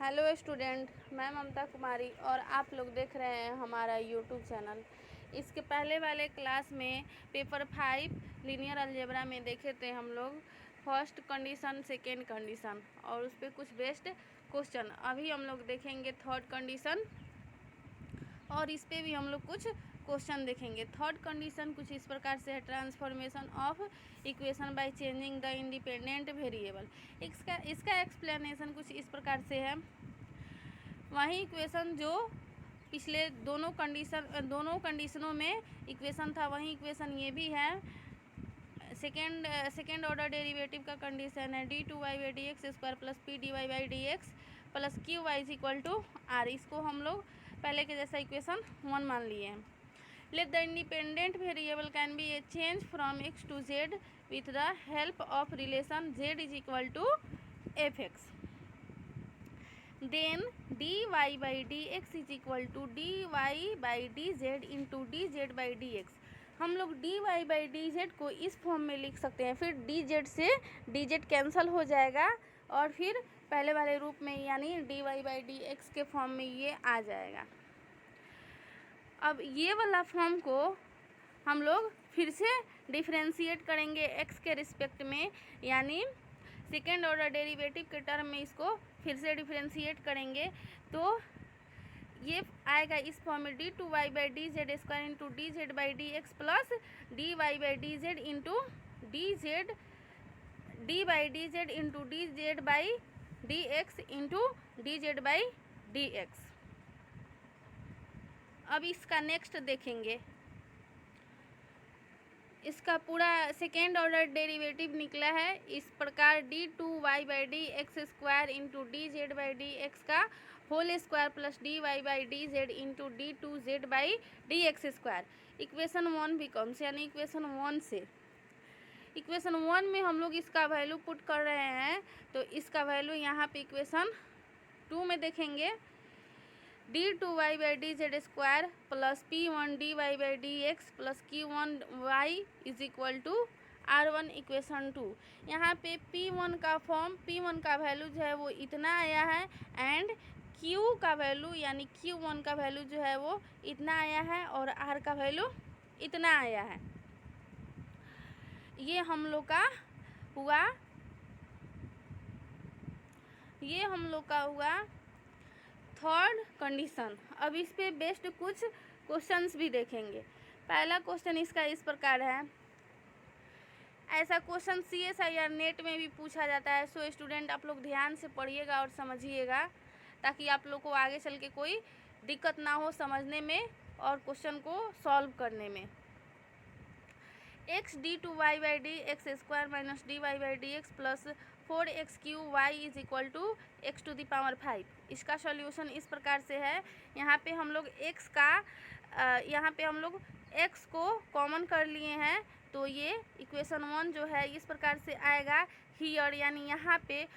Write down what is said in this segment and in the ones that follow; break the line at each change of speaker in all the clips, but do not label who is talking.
Hello student, मैं ममता कुमारी और आप लोग देख रहे हैं हमारा यूट्यूब चैनल। इसके पहले वाले क्लास में पेपर 5 लीनियर अलजेब्रा में देखे थे हम लोग फर्स्ट कंडीशन, सेकेंड कंडीशन और उस पर कुछ बेस्ड क्वेश्चन। अभी हम लोग देखेंगे थर्ड कंडीशन और इस पर भी हम लोग कुछ क्वेश्चन देखेंगे। थर्ड कंडीशन कुछ इस प्रकार से है, transformation of equation by changing the independent variable. इसका एक्सप्लेनेशन कुछ इस प्रकार से है। वही इक्वेशन जो पिछले दोनों कंडीशनों में इक्वेशन था, वही इक्वेशन ये भी है। सेकेंड ऑर्डर डेरिवेटिव का कंडीशन है d2y/dx² plus p/dy/dx plus qy is equal to r। इसको हम लोग पहले के जैसा इक्वेशन 1 मान लिए हैं। Let the independent variable can be change from x to z with the help of relation z is equal to fx। Then dy/dx is equal to dy/dz into dz/dx। हम लोग dy/dz को इस form में लिख सकते हैं, फिर dz से dz कैंसिल हो जाएगा और फिर पहले वाले रूप में यानी dy/dx के फॉर्म में ये आ जाएगा। अब ये वाला फॉर्म को हम लोग फिर से डिफरेंशिएट करेंगे x के रिस्पेक्ट में, यानी सेकेंड ऑर्डर डेरिवेटिव के टर्म में इसको फिर से डिफरेंशिएट करेंगे तो ये आएगा इस फॉर्म में d2y/dz² into dz/dx plus dy/dz into d/dz into dz/dx into dz/dx। अब इसका नेक्स्ट देखेंगे। इसका पूरा सेकेंड ऑर्डर डेरिवेटिव निकला है इस प्रकार d2y/dx² इंटू dz/dx का whole square plus dy/dz into d2z/dx²। Equation 1 becomes, यानी इक्वेशन 1 से इक्वेशन 1 में हम लोग इसका वैल्यू पुट कर रहे हैं तो इसका वैल्यू यहाँ पे इक्वेशन 2 में देखेंगे d2y/dz² plus p1dy/dx plus q1y is equal to r1 equation 2। यहाँ पे p1 का वैल्यू जो है वो इतना आया है एंड q का वैल्यू यानी q1 का वैल्यू जो है वो इतना आया है और r का वैल्यू इतना आया है। ये हम लोग का हुआ थर्ड कंडीशन। अब इस पे बेस्ड कुछ क्वेश्चंस भी देखेंगे। पहला क्वेश्चन इसका इस प्रकार है। ऐसा क्वेश्चन CSIR नेट में भी पूछा जाता है, सो स्टूडेंट आप लोग ध्यान से पढ़िएगा और समझिएगा ताकि आप लोग को आगे चल के कोई दिक्कत ना हो समझने में और क्वेश्चन को सॉल्व करने में। x d2y/dx² minus dy/dx plus 4x3y is equal to x⁵। इसका सॉल्यूशन इस प्रकार से है। यहाँ पे हम लोग x को कॉमन कर लिए हैं तो ये इक्वेशन 1 जो है इस प्रकार से आएगा हियर, यानी यहाँ पे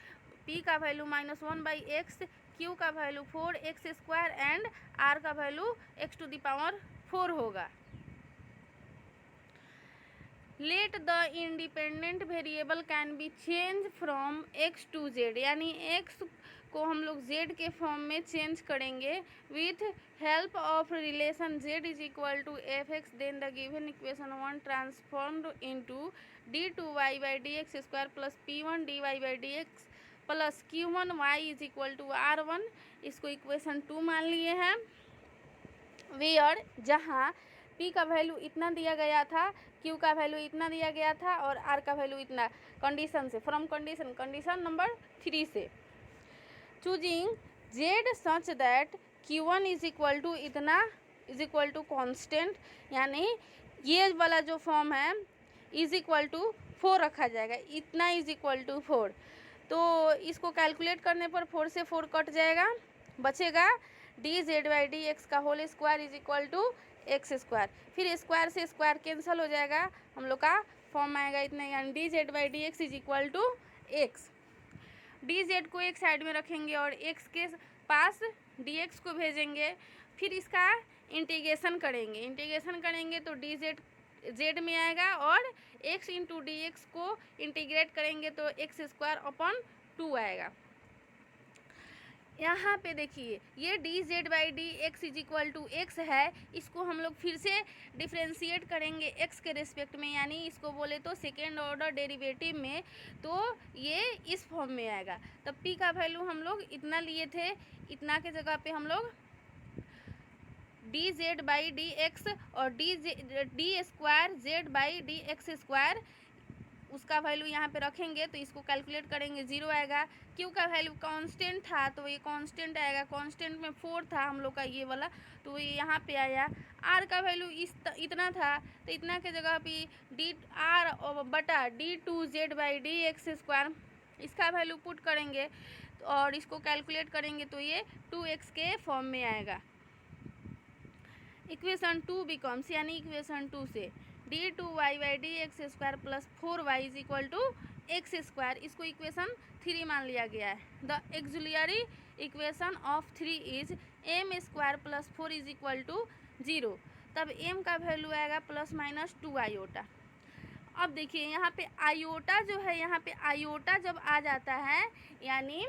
p का वैल्यू -1/x, q का वैल्यू 4x² एंड r का वैल्यू x⁴ होगा। Late the independent variable can be change from x to z, यानी x को हम लोग z के फॉर्म में चेंज करेंगे with help of relation z is equal to fx। Then the given equation 1 transformed into d2y/dx² plus p1dy/dx plus q1y is equal to r1। इसको equation 2 मान लिए हैं। वेयर जहाँ p का वैल्यू इतना दिया गया था, q का वैल्यू इतना दिया गया था और r का वैल्यू इतना, कंडीशन से फ्रॉम कंडीशन नंबर 3 से choosing z such that q1 is equal to इतना इज इक्वल टू कॉन्स्टेंट, यानी ये वाला जो फॉर्म है इज इक्वल टू 4 रखा जाएगा, इतना इज इक्वल टू 4। तो इसको कैलकुलेट करने पर 4 से 4 कट जाएगा, बचेगा dz/dx का whole square is equal to x²। फिर स्क्वायर से स्क्वायर कैंसिल हो जाएगा, हम लोग का फॉर्म आएगा इतना, यानी dz/dx is equal to x। dz को एक साइड में रखेंगे और x के पास dx को भेजेंगे, फिर इसका इंटीग्रेशन करेंगे तो dz z में आएगा और x इंटू dx को इंटीग्रेट करेंगे तो x² अपॉन 2 आएगा। यहाँ पे देखिए ये D Z by D X is equal to X है, इसको हम लोग फिर से डिफ्रेंशिएट करेंगे एक्स के रिस्पेक्ट में, यानी इसको बोले तो सेकेंड ऑर्डर डेरिवेटिव में, तो ये इस फॉर्म में आएगा। तब पी का वैल्यू हम लोग इतना लिए थे, इतना के जगह पे हम लोग D Z by D X और D square Z by D X square उसका वैल्यू यहाँ पे रखेंगे, तो इसको कैलकुलेट करेंगे 0 आएगा। क्यू का वैल्यू कांस्टेंट था तो ये कांस्टेंट आएगा, कांस्टेंट में 4 था हम लोग का ये वाला, तो ये यहाँ पे आया। आर का वैल्यू इतना था, तो इतना के जगह पे डी आर बटा D two Z by D X square इसका वैल्यू पुट करेंगे और इसको कैलकुलेट करेंगे तो ये 2x के फॉर्म में आएगा। इक्वेशन 2 बिकम्स, यानी इक्वेशन 2 से D two Y by D X square plus 4y is equal to X square, इसको इक्वेशन 3 मान लिया गया है। The auxiliary equation of 3 is M square plus 4 is equal to 0। तब m का वैल्यू आएगा प्लस माइनस 2 आयोटा। अब देखिए यहाँ पे आयोटा जो है, यहाँ पे आयोटा जब आ जाता है यानी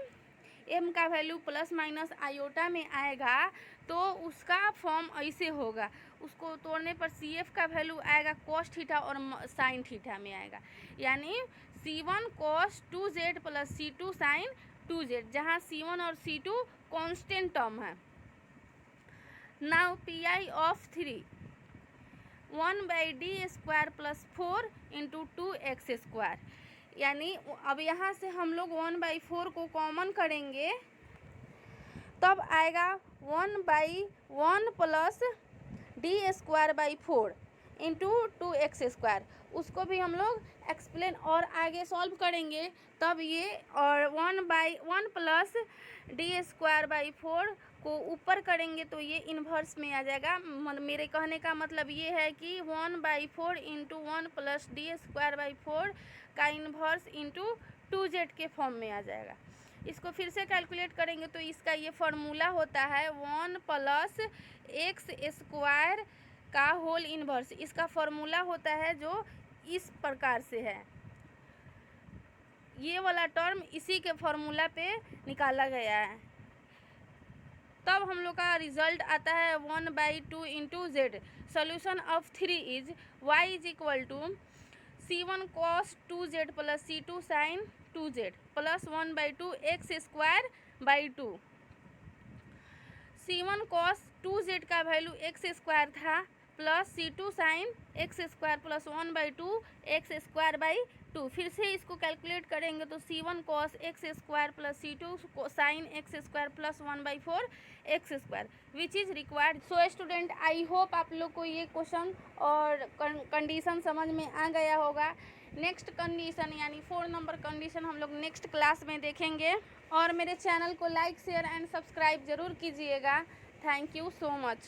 m का वैल्यू प्लस माइनस आयोटा में आएगा तो उसका फॉर्म ऐसे होगा, उसको तोड़ने पर CF का वैल्यू आएगा कॉस थीटा और साइन थीटा में आएगा, यानी C1 cos 2z plus C2 sine 2z, जहाँ C1 और C2 कांस्टेंट टर्म है। Now PI of 3 1 by D square plus 4 into 2x square, यानी अब यहाँ से हम लोग 1/4 को कॉमन करेंगे, तब आएगा 1/1 plus D square by 4 into 2x square. उसको भी हम लोग एक्सप्लेन और आगे सॉल्व करेंगे, तब ये और 1/1 प्लस डी स्क्वायर बाई 4 को ऊपर करेंगे तो ये इन्वर्स में आ जाएगा। मेरे कहने का मतलब ये है कि 1/4 into 1 plus D square by 4 का इन्वर्स इंटू 2z के फॉर्म में आ जाएगा। इसको फिर से कैलकुलेट करेंगे तो इसका ये फार्मूला होता है 1 प्लस एक्स स्क्वायर का होल इन्वर्स, इसका फार्मूला होता है जो इस प्रकार से है, ये वाला टर्म इसी के फार्मूला पे निकाला गया है। तब हम लोग का रिजल्ट आता है 1/2 इंटू जेड। Solution of 3 is y is equal to C1 cos 2z plus C2 sine 2z plus 1/2 X square by 2। C1 cos 2z का वैल्यू एक्स स्क्वायर था plus C2 sine X square plus 1/2 X square by 2। फिर से इसको calculate करेंगे तो C1 cos X square plus C2 sine X square plus 1/4 X square which is required. So student, I hope आप लोग को ये क्वेश्चन और कंडीशन समझ में आ गया होगा। नेक्स्ट कंडीशन यानी 4 नंबर कंडीशन हम लोग नेक्स्ट क्लास में देखेंगे, और मेरे चैनल को लाइक शेयर एंड सब्सक्राइब ज़रूर कीजिएगा। Thank you so much.